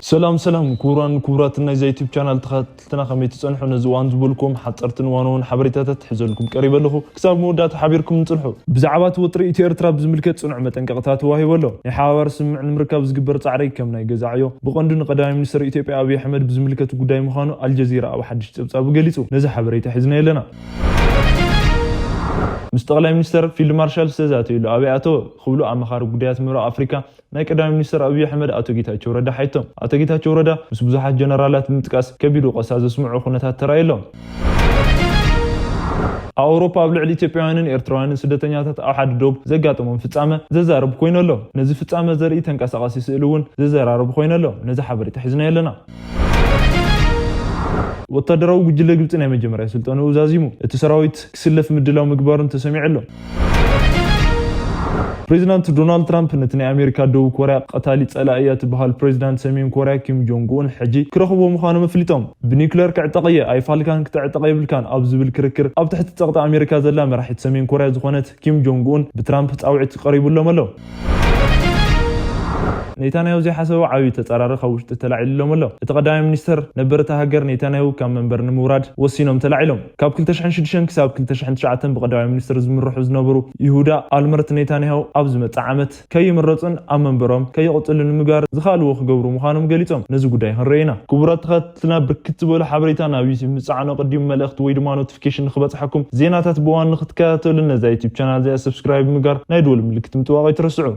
سلام كوران كوراتنا زي يوتيوب channel تخاتلتنا خميت تصنحوا نزوان زبولكم حصرتن وانون حبريتات تحزلكم قريبا لكم كتاب مودات حبيركم تصلحوا بزعبات وطري إثيوبيا بزملكة صنع متنقطات وهي ولا يحاور سمع المركب زقبر صعري كم ناي جزعيو بقندن قدام منستر إثيوبيا أبي أحمد بزملكة قدام مخانو الجزيرة أو حدش تصاب قليتو نزح حبريته حزنا لنا مستقل منستر فيلد مارشال سيزاتو يلو أبي أتو خبلو عم خارج قديات مرا أفريقيا ناي قدام منستر أبي أحمد أتو جيتاچو ردا حيتم أتو جيتاچو ردا مس بزحات جنرالات متقاس كبيرو قساز سمعوا خنتات ترايلهم أوروبا بلعلي إثيوبيانين إرتراويانين سدتنياتات أحد دوب زقاتهم فتصامة ززارب خوينلو نزي فتصامة زري تنقاسقاس يسألون ززارب خوينلو نزي حبري تحزنا لنا وتدروا بجلة قلتنا مجمرة سلطان وزازيمو التسراويت كسلف مدلاو مقبار تسمع له بريزيدنت دونالد ترامب نتني أمريكا دو كوريا قتالي تسألائيات بهال بريزيدنت سمين كوريا كيم جونغ اون حجي كرخبو مخانو مفليتهم بنيكلير كعتقية أي فالكان كتعتقية بالكان أبز بالكركر أب تحت تغطى أمريكا زلام راح تسمين كوريا زخونت كيم جونغ اون بترامب تأوعت قريب له ملو نيتانياهو زي حسوا عاوي تتقرار خوش تتلعيل لهم الله تقدام منستر نبرت هاجر نيتانياهو كم منبر نموراد وصينهم تلعيلهم كاب كل تشحن شدشن كساب كل تشحن شعتن بقدام منستر زمن روح زنبرو يهودا المرت نيتانياهو ابز متعامت كي مرصن ام منبرهم كي يقتل المجار زخالو خغبرو مخانم غليصهم نزو غداي هرينا كبرات خاتنا بركت بول حبريتا نابيس مصعنو قديم ملخت وي دما نوتيفيكيشن نخبصحكم زيناتات بوان نختكاتل لنا زي يوتيوب channel زي سبسكرايب مجار نايدول ملكت متواقي ترسعوا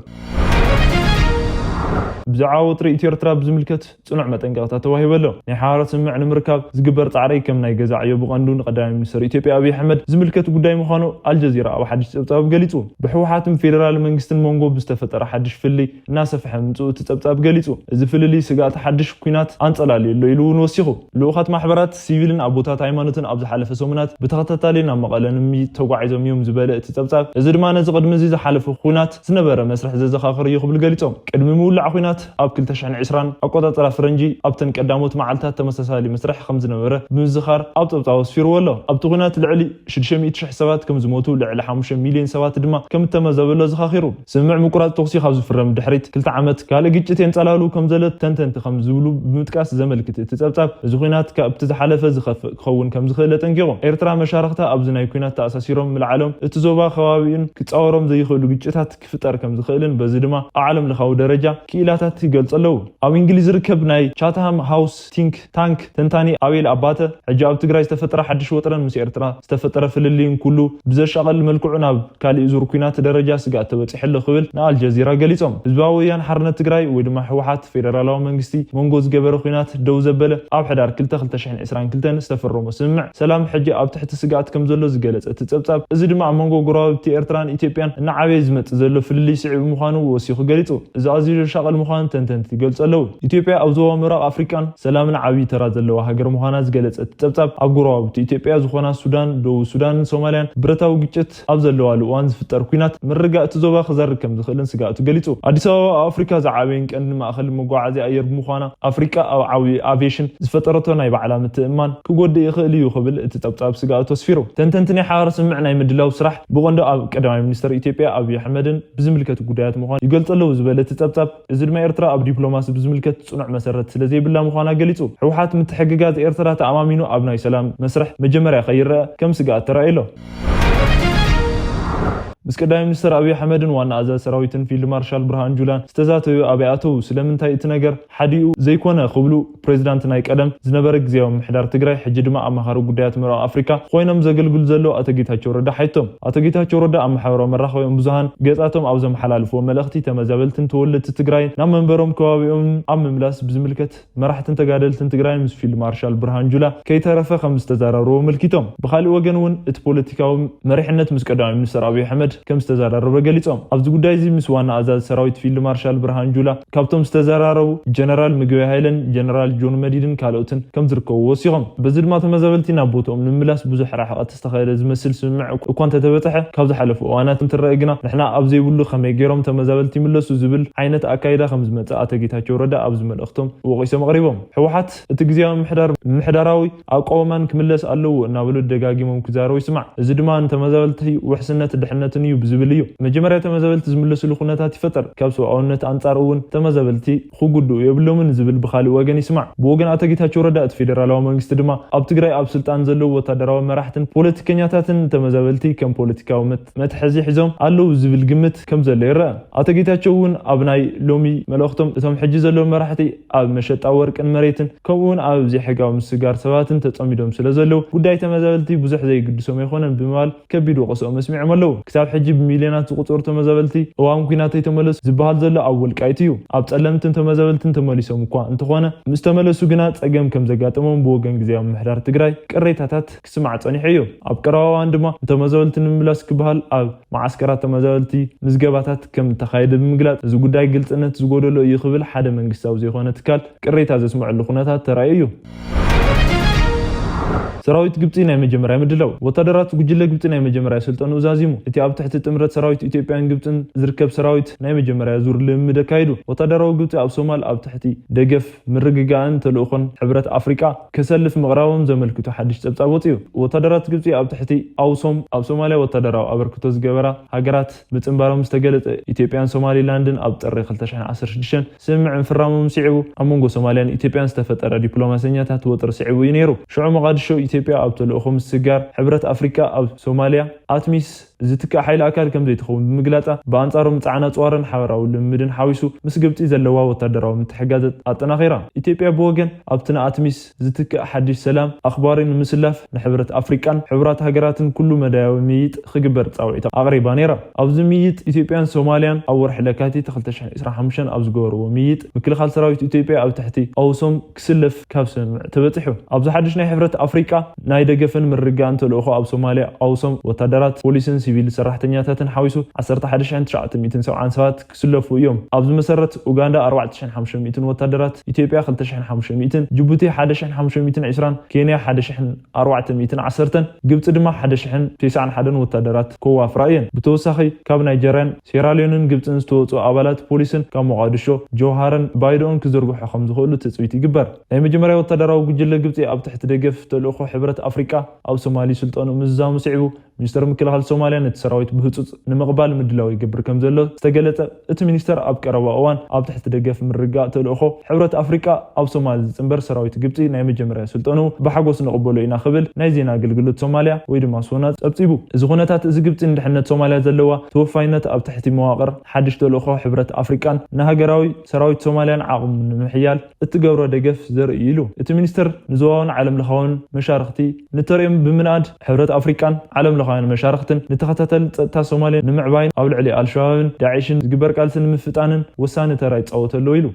بزعاوت رئيت إثيوبيا بزملكت صنع متنقطات وهي ولا نحاول سمع المركب زقبر تعري كم ناي جزعيو بقندون قدام منستر إثيوبيا أبي أحمد زملكت قدام مخانو الجزيرة أو حدش تبطاب قليتو بحوحاتم فيدرال منجستن مونغو بستفتر حدش فلي ناس فهمتو تبطاب قليتو إذا فلي سقات حدش كوينات أنصلالي لو يلون وسيخو لوخات محبرات سيفيلن أبوتات هيمانوتن أبز حلف سومنات بتخططالينا مقالن مي توقعيزم يوم زباله تبطاب إذا ما نزقد مزيز حلف خوينات سنبره مسرح زخاخر يخبل قليتو قدم مولع خوينات أب كل تشحن عشران أقوى فرنجي أبتن قداموت معلتها تمسسالي مسرح خمس نوره بمزخار أبتو سفير ولا أبتغنات العلي شدشمي تشح سوات كم زموتو لعلى 5 مليون سوات دما كم تمزبل زخاخيرو سمع مقرات توصي خاز فرم دحريت كل عامت قال جيتين صلالو كم زلت تنتن خمزولو بمتكاس زملكت تتبطب زخينات كابتزحلفه زخف خون كم زخله تنقيرو إيرترا مشارخته أبزناي كوينات تأساسيرهم من العالم اتزوبا خوابين كتصاورهم زي يخلو جيتات كفتر كم زخيلن بزدما أعلم لخو درجة كيلاتات يقلص له أو إنجليز ركب ناي شاتهم هاوس تانك تنتاني أويل أباته حجاب تجري استفترة حدش وطرن مسيرتنا استفترة في الليل كله بزش أقل ملكوعنا كالي يزور كينات درجة سقات بتحل خبل نال الجزيرة قليتهم زباويان حرنا تجري ودما حوحات فيدرالو منجستي مونغوز جبر كينات دوزبله أو حدار كل تخل تشحن إسران كلتن استفروا مسمع سلام حجة أب تحت سقات كم زلوا زجلت تتبطب إذا مع مونغو قرابتي إيرتران إثيوبيان نعويز مت زلوا في اللي سعي مخانو وسيخ قليتو إذا أزير شغل مخان تنتن يقول صلوا إثيوبيا أو زوا مرا أفريقيا سلامنا عبي ترى زلوا هاجر مخاناز قلت تتبطب أقرب إثيوبيا زخنا السودان دو السودان سوماليان برتاو جت أبزلوا الوانز في التركينات من رجع تزوا خزر كم دخلن سقات قليتو أديس أفريقيا زعابين كأن ما أخل مقاعدة أير مخانا أفريقيا أو عوي أفيشن زفترتنا يبع علامة إيمان كجود يخلي يخبل تتبطب سقات وسفيرو تنتني حارس معنا يمدلوا بصراحة بغندو قدام منستر إثيوبيا أبي أحمد بزملكة قديات مخان يقول صلوا زبالة تتبطب إذا ما إيرترا أب دبلوماسي بزملكة صنع مسرت سلازي بالله مخانا قليتو روحات متحققات إيرترا تأمامينو أبناي سلام مسرح مجمرة خير كم سقات ترى بس كدايم منستر أبي أحمد وأنا أزال سراويتن فيلد مارشال برهان جولان استزاتو أبياتو سلمن تاي تنجر حديو زي كونه خبلو بريزيدنت نايك أدم زنبرك زيهم محدار تجري حجد ما أم خارج قديات مرا أفريقيا خوينم زقل قل زلو أتجيتها شوردا حيتهم أتجيتها شوردا أم حورا مرة خويم بزهان جاتهم أو زم حلال فو ملختي تمزابلتن تولد تجري نام منبرهم كوابيهم أم ملاس بزملكت ما راح تنتقادلتن تجري مس فيلد مارشال برهان جولا كي تعرف 5000 رو ملكيتهم بخالي وجنون اتبوليتيكاو مريحنة مس كدايم منستر أبي أحمد كم استزارروا بقليتهم أفضل قداي زي مسوانا أزال سراويت فيلد مارشال برهان جولا كابتم استزارروا جنرال مقوي هايلن جنرال جون مديدن كالوتن كم زركوا وصيغم بزد ما تمزابلتي نابوتهم من ملاس بزح راح تستخيل زمسل سمع وكنت تبتحه كابز حلفوا وأنا تنترقنا نحنا أبزي بقولوا خميجيرهم تمزابلتي ملص وزبل عينة أكايدا 500 أتجيتها شوردا أبز من أختهم وقيس مغربهم حوحات تجزيهم محدراوي أقومان كملص قالوا نابلو الدقاقي ممكن زاروا يسمع زد ما أنت مزابلتي وحسنة الدحنة እዩ ብዝብል እዩ መጀመርያ ተመዛበልቲ ዝምለስሉ ኩነታት ይፈጠር ካብ ሰብኣውነት አንጻር እውን ተመዛበልቲ ክጉዱ የብሎምን ዝብል ብኻሊ ወገን ይስማዕ ብወገን አቶ ጌታቸው ረዳ እቲ ፌደራላዊ መንግስቲ ድማ ኣብ ትግራይ ኣብ ስልጣን ዘለው ወታደራዊ መራሕትን ፖለቲከኛታትን ተመዛበልቲ ከም ፖለቲካዊ መትሐዚ ሒዞም ኣለው ዝብል ግምት ከም ዘሎ ይረአ አቶ ጌታቸው እውን ኣብ ናይ ሎሚ መልእኽቶም እቶም ሕጂ ዘለው መራሕቲ ኣብ መሸጣ ወርቅን መሬትን ከምኡውን ኣብ ዘይሕጋዊ ምስጋር ሰባትን ተጸሚዶም ስለዘለው ጉዳይ ተመዛበልቲ ብዙሕ ዘይግድሶም ይኾነን ብምባል ከቢድ ወቀሶኦም መስሚዖም ኣለው ክሳብ ሕጂ ብሚልዮናት ዝቁጠሩ ተመዛበልቲ እዋን ኩናት ተመለሱ ዝበሃል ዘሎ ኣብ ወልቃይት እዩ ኣብ ጸለምትን ተመዛበልትን ተመሊሶም እኳ እንተኾነ ምስ ተመለሱ ግና ጸገም ከም ዘጋጠሞም ብወገን ግዚያዊ ምሕዳር ትግራይ ቅሬታታት ክስማዕ ጸኒሑ እዩ ኣብ ቀረባዋን ድማ ተመዛበልቲ ንምምላስ ክበሃል ኣብ ማዓስከራት ተመዛበልቲ ምዝገባታት ከም ተኻይደ ብምግላጽ እዚ ጉዳይ ግልጽነት ዝጎደሎ እዩ ክብል ሓደ መንግስታዊ ዘይኮነ ትካል ቅሬታ ዘስምዐሉ ኩነታት ተራእዩ እዩ ሰራዊት ግብጽ ናይ መጀመርያ ምድላው ወታደራት ጉጅለ ግብጽ ናይ መጀመርያ ስልጣኑ ዛዚሙ እቲ ኣብ ትሕቲ ጥምረት ሰራዊት ኢትዮጵያን ግብጽን ዝርከብ ሰራዊት ናይ መጀመርያ ዙር ልምምድ ካይዱ ወታደራዊ ግብጽ ኣብ ሶማል ኣብ ትሕቲ ደገፍ ምርግጋእን ተልእኾን ሕብረት ኣፍሪቃ ከሰልፍ ምቕራቦም ዘመልክቱ ሓድሽ ጸብጻብ ወጽዩ ወታደራት ግብጽ ኣብ ትሕቲ ኣውሶም ኣብ ሶማልያ ወታደራዊ ኣበርክቶ ዝገበራ ሃገራት ምጽምባሮም ዝተገለጸ ኢትዮጵያን ሶማሊላንድን ኣብ ጥሪ 2016 ስምምዕ ፍራሞም ሲዒቡ ኣብ መንጎ ሶማልያን ኢትዮጵያን ዝተፈጠረ ዲፕሎማስያታት ወጥሪ ሲዒቡ እዩ ነይሩ ሽዑ መቃድሾ ኢትዮጵያ ኣብ ተልእኾ ምስጋር ሕብረት ኣፍሪካ ኣብ ሶማልያ ኣትሚስ ዝትካ ሓይል ኣካል ከም ዘይትኸውን ብምግላጻ በአንጻሮም ጻዕና ጽዋርን ሓበራዊ ልምምድን ሓዊሱ ምስ ግብጽ ዘለዋ ወታደራዊ ምትሕጋዝ ኣጠናኺራ ኢትዮጵያ ብወገን ኣብቲ ኣትሚስ ዝትካ ሓድሽ ሰላም ኣኽባሪን ምስላፍ ንሕብረት ኣፍሪቃን ሕብራት ሃገራትን ኩሉ መዳያዊ ምይጥ ክግበር ጻውዒት ኣቕሪባ ነይራ ኣብዚ ምይጥ ኢትዮጵያን ሶማልያን ኣብ ወርሒ ለካቲት 2025 ኣብ ዝገበርዎ ምይጥ ምክልኻል ሰራዊት ኢትዮጵያ ኣብ ትሕቲ ኣውሶም ክስለፍ ካብ ስምምዕ ተበፂሑ ኣብዚ ሓድሽ ናይ ሕብረት ኣፍሪቃ ናይ ደገፍን ምርጋን ተልእኾ ኣብ ሶማልያ ኣውሶም ወታደራት ፖሊስን ሲቪል ሰራሕተኛታትን ሓዊሱ 11977 ክስለፉ እዮም ኣብዚ መሰረት ኡጋንዳ 4500 ወታደራት ኢትዮጵያ 2500 ጅቡቲ 1520 ኬንያ 1410 ግብጽ ድማ 1091 ወታደራት ከዋፍራ እየን ብተወሳኺ ካብ ናይጀርያን ሴራሊዮንን ግብጽን ዝተወፁ ኣባላት ፖሊስን ካብ ሞቃዲሾ ጆሃርን ባይዶን ክዘርግሑ ከም ዝኽእሉ ትጽቢት ይግበር ናይ መጀመርያ ወታደራዊ ጉጅለ ግብጽ ኣብ ትሕቲ ደገፍ ተልእኾ ሕብረት ኣፍሪቃ ኣብ ሶማሊ ስልጣኑ ምዛሙ ሲዒቡ ሚኒስተር ምክልኻል ሶማልያ ነቲ ሰራዊት ብህጹጽ ንምቕባል ምድላው ይገብር ከም ዘሎ ዝተገለጸ እቲ ሚኒስተር ኣብ ቀረባ እዋን ኣብ ትሕቲ ደገፍ ምርጋእ ተልእኾ ሕብረት ኣፍሪቃ ኣብ ሶማሊ ዝጽንበር ሰራዊት ግብጽ ናይ መጀመርያ ስልጣኑ ብሓጎስ ንቕበሎ ኢና ክብል ናይ ዜና ኣገልግሎት ሶማልያ ወይ ድማ ሶና ጸብጺቡ እዚ ኩነታት እዚ ግብጽ ንድሕነት ሶማልያ ዘለዋ ተወፋይነት ኣብ ትሕቲ መዋቕር ሓድሽ ተልእኾ ሕብረት ኣፍሪቃን ንሃገራዊ ሰራዊት ሶማልያን ዓቕሙ ንምሕያል እትገብሮ ደገፍ ዘርኢ ኢሉ እቲ ሚኒስተር ንዞባውን ዓለም ለኻውን መሻርክቲ ንተሪኦም ብምንኣድ ሕብረት ኣፍሪቃን ዓለም ለኻውን መሻርክትን ንተኸታተል ጸጥታ ሶማልያ ንምዕባይን ኣብ ልዕሊ አልሸባብን ዳዒሽን ዝግበር ቃልሲ ንምፍጣንን ወሳኒ ተራ ይጻወተሉ ኢሉ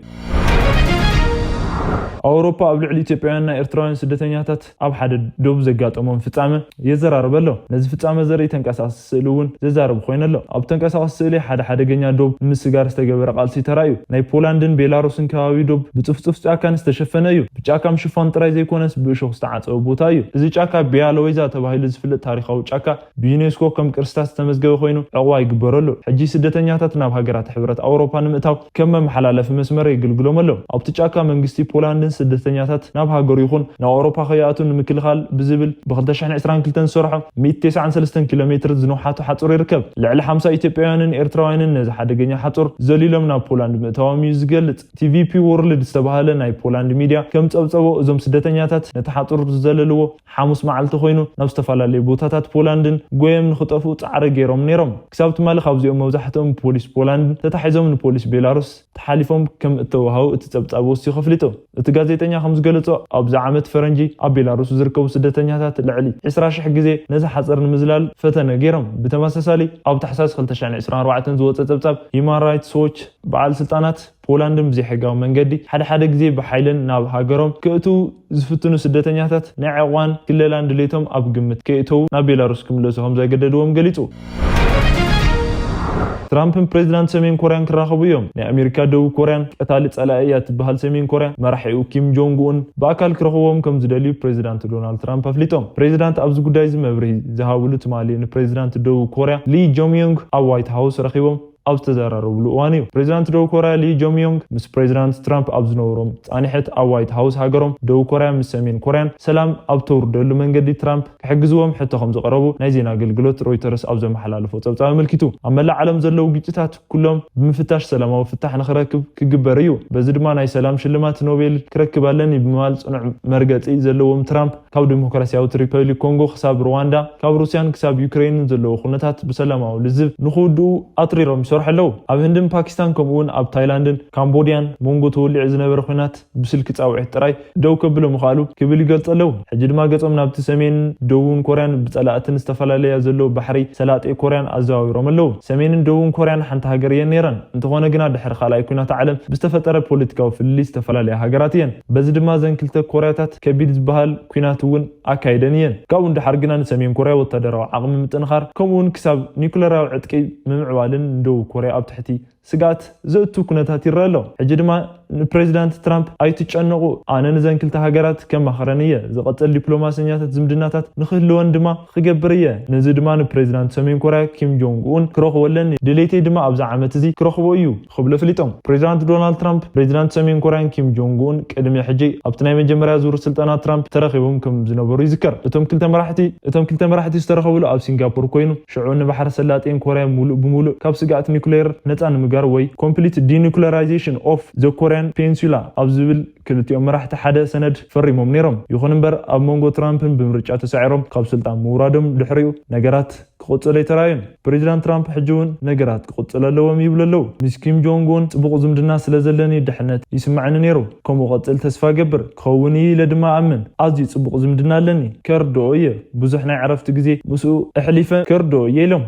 ኣውሮፓ ኣብ ልዕሊ ኢትዮጵያውያንና ኤርትራውያን ስደተኛታት ኣብ ሓደ ዶብ ዘጋጠሞም ፍጻመ የዘራርብ ኣሎ ነዚ ፍጻመ ዘርኢ ተንቀሳቓሲ ስእሊ እውን ዘዛርብ ኮይኑ ኣሎ ኣብ ተንቀሳቓሲ ስእሊ ሓደ ሓደገኛ ዶብ ንምስጋር ዝተገበረ ቃልሲ ተራእዩ ናይ ፖላንድን ቤላሩስን ከባቢ ዶብ ብጽፍጽፍ ጫካን ዝተሸፈነ እዩ ብጫካ ምሽፋን ጥራይ ዘይኮነስ ብእሾኽ ዝተዓፀበ ቦታ እዩ እዚ ጫካ ቢያሎወይዛ ተባሂሉ ዝፍለጥ ታሪኻዊ ጫካ ብዩኔስኮ ከም ቅርስታት ዝተመዝገበ ኮይኑ ዕቕባ ይግበረሉ ሕጂ ስደተኛታት ናብ ሃገራት ሕብረት ኣውሮፓ ንምእታው ከም መመሓላለፊ መስመር የገልግሎም ኣሎ ኣብቲ ጫካ መንግስቲ ፖላንድን ስደተኛታት ናብ ሃገሩ ይኹን ናብ ኣውሮፓ ከይኣቱ ንምክልኻል ብዝብል ብ2022 ዝሰርሖ 193 ኪሎ ሜትር ዝነውሓቱ ሓጹር ይርከብ ልዕሊ 50 ኢትዮጵያውያንን ኤርትራውያንን ነዚ ሓደገኛ ሓጹር ዘሊሎም ናብ ፖላንድ ምእታዎም እዩ ዝገልጽ ቲቪፒ ወርልድ ዝተባሃለ ናይ ፖላንድ ሚድያ ከም ጸብጸቦ እዞም ስደተኛታት ነቲ ሓጹር ዝዘለልዎ ሓሙስ መዓልቲ ኮይኑ ናብ ዝተፈላለዩ ቦታታት ፖላንድን ጎየም ንኽጠፉ ጻዕሪ ገይሮም ነይሮም ክሳብ ትማሊ ካብዚኦም መብዛሕትኦም ፖሊስ ፖላንድ ተታሒዞም ንፖሊስ ቤላሩስ ተሓሊፎም ከም እተወሃቡ እቲ ጸብጻብ ወሲኹ ኣፍሊጡ እቲ ጋዜጠኛ ከም ዝገለጾ ኣብዚ ዓመት ፈረንጂ ኣብ ቤላሩስ ዝርከቡ ስደተኛታት ልዕሊ 20,000 ግዜ ነዚ ሓጸር ንምዝላል ፈተነ ገይሮም ብተመሳሳሊ ኣብ ታሕሳስ 2024 ዝወፀ ጸብጻብ ሂማን ራይትስ ዎች በዓል ስልጣናት ፖላንድን ብዘይሕጋዊ መንገዲ ሓደ ግዜ ብሓይልን ናብ ሃገሮም ክእትዉ ዝፍትኑ ስደተኛታት ናይ ዕቋን ክለላን ድሌቶም ኣብ ግምት ከእትዉ ናብ ቤላሩስ ክምለሱ ከም ዘገደድዎም ገሊጹ ትራምፕን ፕሬዚዳንት ሰሜን ኮርያን ክራኸቡ እዮም ናይ ኣሜሪካ ደቡብ ኮርያን ቀታሊ ጸላእያ ትበሃል ሰሜን ኮርያ መራሒኡ ኪም ጆንግ ኡን በኣካል ክረኽቦም ከም ዝደልዩ ፕሬዚዳንት ዶናልድ ትራምፕ ኣፍሊጦም ፕሬዚዳንት ኣብዚ ጉዳይ ዝመብርሂ ዝሃብሉ ትማሊ ንፕሬዚዳንት ደቡብ ኮርያ ሊ ጆንግ ኣብ ዋይት ሃውስ ረኺቦም ኣብ ዝተዘራረብሉ እዋን እዩ ፕሬዚዳንት ደቡብ ኮርያ ሊ ጆንግ ምስ ፕሬዚዳንት ትራምፕ ኣብ ዝነበሮም ጻኒሕት ኣብ ዋይት ሃውስ ሃገሮም ደቡብ ኮርያ ምስ ሰሜን ኮርያን ሰላም ኣብ ተወርደሉ መንገዲ ትራምፕ ክሕግዝዎም ሕቶ ከም ዝቀረቡ ናይ ዜና አገልግሎት ሮይተርስ ኣብ ዘመሓላለፎ ጸብጻብ መልኪቱ ኣብ መላእ ዓለም ዘለዉ ግጭታት ኩሎም ብምፍታሽ ሰላማዊ ፍታሕ ንኽረክብ ክግበር እዩ በዚ ድማ ናይ ሰላም ሽልማት ኖቤል ክረክብ ኣለኒ ብምባል ጽኑዕ መርገጺ ዘለዎም ትራምፕ ካብ ዲሞክራሲያዊት ሪፐብሊክ ኮንጎ ክሳብ ሩዋንዳ ካብ ሩስያን ክሳብ ዩክሬን ዘለዉ ኩነታት ብሰላማዊ ልዝብ ንኽውድኡ ኣጥሪሮም ይሰርሑ ኣለዉ ኣብ ህንድን ፓኪስታን ከምኡውን ኣብ ታይላንድን ካምቦድያን ሞንጎ ተወሊዑ ዝነበረ ኩናት ብስልኪ ጻውዒት ጥራይ ደው ከብሎ ምኻሉ ክብል ይገልጽ ኣለዉ ሕጂ ድማ ገጾም ናብቲ ሰሜንን ደቡብን ኮርያን ብጸላእትን ዝተፈላለያ ዘለዉ ባሕሪ ሰላጤ ኮርያን ኣዘዋዊሮም ኣለዉ ሰሜንን ደቡብን ኮርያን ሓንቲ ሃገር እየን ነይረን እንተኾነ ግና ድሕሪ ካልኣይ ኩናት ዓለም ብዝተፈጠረ ፖለቲካዊ ፍልልይ ዝተፈላለያ ሃገራት እየን በዚ ድማ ዘን ክልተ ኮርያታት ከቢድ ዝበሃል ኩናት እውን ኣካይደን እየን ካብኡ እንድሓር ግና ንሰሜን ኮርያ ወታደራዊ ዓቕሚ ምጥንኻር ከምኡውን ክሳብ ኒኩለራዊ ዕጥቂ ምምዕባልን ደቡብ ኮርያ ኣብ ትሕቲ ስጋት ዘእቱ ኩነታት ይረአ ኣሎ ሕጂ ድማ ፕሬዚዳንት ትራምፕ ኣይትጨነቁ ኣነ ንዘን ክልተ ሃገራት ከማኽረን እየ ዝቐጽል ዲፕሎማስያታት ዝምድናታት ንኽህልወን ድማ ክገብር እየ ነዚ ድማ ንፕሬዚዳንት ሰሜን ኮርያ ኪም ጆንግ ኡን ክረኽበለን ድሌተይ ድማ ኣብዛ ዓመት እዚ ክረኽቦ እዩ ክብሎ ፍሊጦም ፕሬዚዳንት ዶናልድ ትራምፕ ፕሬዚዳንት ሰሜን ኮርያን ኪም ጆንግ ኡን ቅድሚ ሕጂ ኣብቲ ናይ መጀመርያ ዙር ስልጣናት ትራምፕ ተረኺቦም ከም ዝነበሩ ይዝከር እቶም ክልተ መራሕቲ ዝተረኸብሉ ኣብ ሲንጋፖር ኮይኑ ሽዑ ንባሕሪ ሰላጤን ኮርያ ብሙሉእ ካብ ስጋት ኒኩሌር ነፃ ንምጋር ወይ ኮምፕሊት ዲኒኩለራይዜሽን ኦፍ ዘ ኮሪያን ፔኒንሱላ ኣብ ዝብል ክልቲኦም መራሕቲ ሓደ ሰነድ ፈሪሞም ነይሮም ይኹን እምበር ኣብ መንጎ ትራምፕን ብምርጫ ተሳዒሮም ካብ ስልጣን ምውራዶም ድሕሪኡ ነገራት ክቕጽሉ ይተራእዩን ፕሬዚዳንት ትራምፕ ሕጂ እውን ነገራት ክቕጽሉ ኣለዎም ይብሉ ኣለዉ ምስ ኪም ጆንግ ኡን ጽቡቕ ዝምድና ስለ ዘለኒ ድሕነት ይስማዕኒ ነይሩ ከምኡ ቐጽል ተስፋ ገብር ክኸውን ኢለ ድማ ኣምን ኣዝዩ ጽቡቕ ዝምድና ኣለኒ ከርድኦ እየ ብዙሕ ናይ ዕረፍቲ ግዜ ምስኡ ኣሕሊፈ ከርድኦ እየ ኢሎም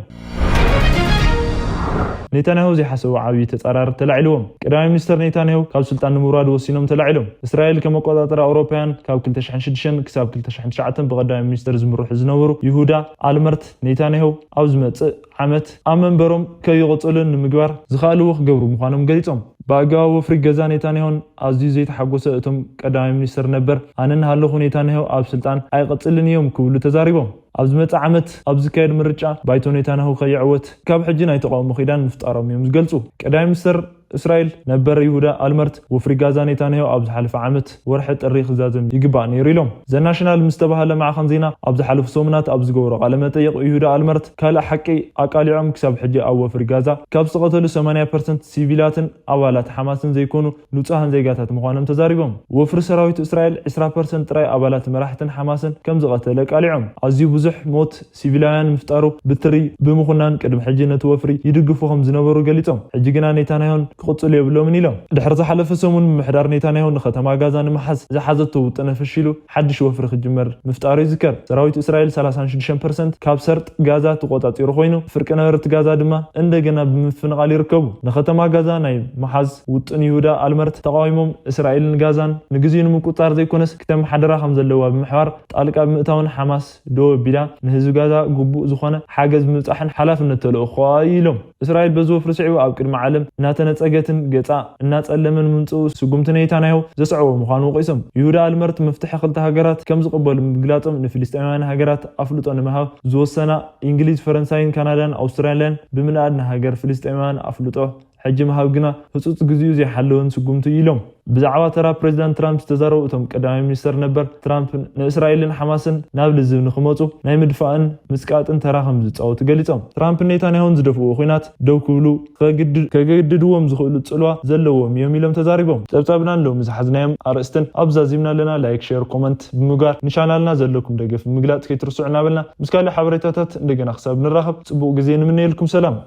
ኔታንያሁ ዘይሓሰቡ ዓብዪ ተጻራሪ ተላዒልዎም ቀዳማይ ሚኒስትር ኔታንያሁ ካብ ስልጣን ንምውራድ ወሲኖም ተላዒሎም እስራኤል ከም መቆጣጠሪ ኣውሮፓውያን ካብ 2006 ክሳብ 2009 ብቀዳማይ ሚኒስትር ዝምርሑ ዝነበሩ ይሁዳ ኣልመርት ኔታንያሁ ኣብ ዝመጽእ ዓመት ኣብ መንበሮም ከይቕጽሉን ንምግባር ዝኽኣልዎ ክገብሩ ምዃኖም ገሊጾም በኣገባብ ወፍሪ ገዛ ኔታንያሁን ኣዝዩ ዘይተሓጎሰ እቶም ቀዳማይ ሚኒስትር ነበር ኣነ ንሃለኹ ኔታንያሁ ኣብ ስልጣን ኣይቐጽልን እዮም ክብሉ ተዛሪቦም ኣብ ዝመጽእ ዓመት ኣብ ዝካየድ ምርጫ ባይቶ ኔታንያሁ ከይዕወት ካብ ሕጂ ናይ ተቃውሞ ኺዳን ምፍጣሮም እዮም ዝገልጹ ቀዳማይ ሚኒስትር እስራኤል ነበር ይሁዳ ኣልመርት ወፍሪ ጋዛ ኔታንያሁ ኣብ ዝሓለፈ ዓመት ወርሒ ጥሪ ክዛዘም ይግባእ ነይሩ ኢሎም ዘናሽናል ምስተባሃለ ማዕኸን ዜና ኣብ ዝሓለፉ ሰሙናት ኣብ ዝገብሮ ቃለ መጠይቕ ይሁዳ ኣልመርት ካልእ ሓቂ ኣቃሊዖም ክሳብ ሕጂ ኣብ ወፍሪ ጋዛ ካብ ዝቐተሉ 80% ሲቪላትን ኣባላት ሓማስን ዘይኮኑ ንጹሃን ዜጋታት ምዃኖም ተዛሪቦም ወፍሪ ሰራዊት እስራኤል 20% ጥራይ ኣባላት መራሕትን ሓማስን ከም ዝቐተለ ቃሊዖም ኣዝዩ ብዙሕ ሞት ሲቪላውያን ምፍጣሩ ብትሪ ብምኹናን ቅድሚ ሕጂ ነቲ ወፍሪ ይድግፉ ከም ዝነበሩ ገሊጾም ሕጂ ግና ኔታንያሁን ክቕጽሉ የብሎምን ኢሎም ድሕሪ ዝሓለፈ ሰሙን ምሕዳር ኔታንያሁ ንከተማ ጋዛ ንምሓዝ ዝሓዘቶ ውጥነ ፈሺሉ ሓድሽ ወፍሪ ክጅመር ምፍጣሩ ይዝከር ሰራዊት እስራኤል 36% ካብ ሰርጥ ጋዛ ተቆጻጺሩ ኮይኑ ፍርቂ ነበርቲ ጋዛ ድማ እንደገና ብምፍንቃል ይርከቡ ንከተማ ጋዛ ናይ መሓዝ ውጥን ይሁዳ ኣልመርት ተቃዊሞም እስራኤልን ጋዛን ንግዚኡ ንምቁጣር ዘይኮነስ ክተመሓደራ ከም ዘለዋ ብምሕባር ጣልቃ ብምእታውን ሓማስ ደው ቢላ ንህዝቢ ጋዛ ግቡእ ዝኾነ ሓገዝ ምብጻሕን ሓላፍነት ተልእኾ ኢሎም እስራኤል በዚ ወፍሪ ስዒቡ ኣብ ቅድሚ ዓለም እናተነጸገትን ገጻ እናጸለመን ምንጽኡ ስጉምቲ ኔታንያሁ ዘስዕቦ ምዃኑ ወቂሶም ይሁዳ ኣልመርት መፍትሒ ክልተ ሃገራት ከም ዝቕበሉ ምግላጾም ንፊልስጤማውያን ሃገራት ኣፍልጦ ንምሃብ ዝወሰና እንግሊዝ ፈረንሳይን ካናዳን ኣውስትራልያን ብምንኣድ ንሃገር ፊልስጤማውያን ኣፍልጦ ሕጂ መሃብ ግና ህጹጽ ግዚኡ ዘይሓለወን ስጉምቲ ኢሎም ብዛዕባ ተራ ፕሬዚዳንት ትራምፕ ዝተዛረቡ እቶም ቀዳማይ ሚኒስትር ነበር ትራምፕ ንእስራኤልን ሓማስን ናብ ልዝብ ንኽመፁ ናይ ምድፋእን ምስቃጥን ተራ ከም ዝፃወቱ ገሊፆም ትራምፕ ኔታንያሁን ዝደፍኡ ኩናት ደው ክብሉ ከገድድዎም ዝኽእሉ ጽልዋ ዘለዎም እዮም ኢሎም ተዛሪቦም ጸብጻብና ሎም ዝሓዝናዮም ኣርእስትን ኣብዛዚምና ኣለና ላይክ ሼር ኮመንት ብምግባር ንቻናልና ዘለኩም ደገፍ ምግላጽ ከይትርስዑ እናበልና ምስ ካልእ ሓበሬታታት እንደገና ክሳብ ንራኸብ ጽቡቕ ግዜ ንምንየልኩም ሰላም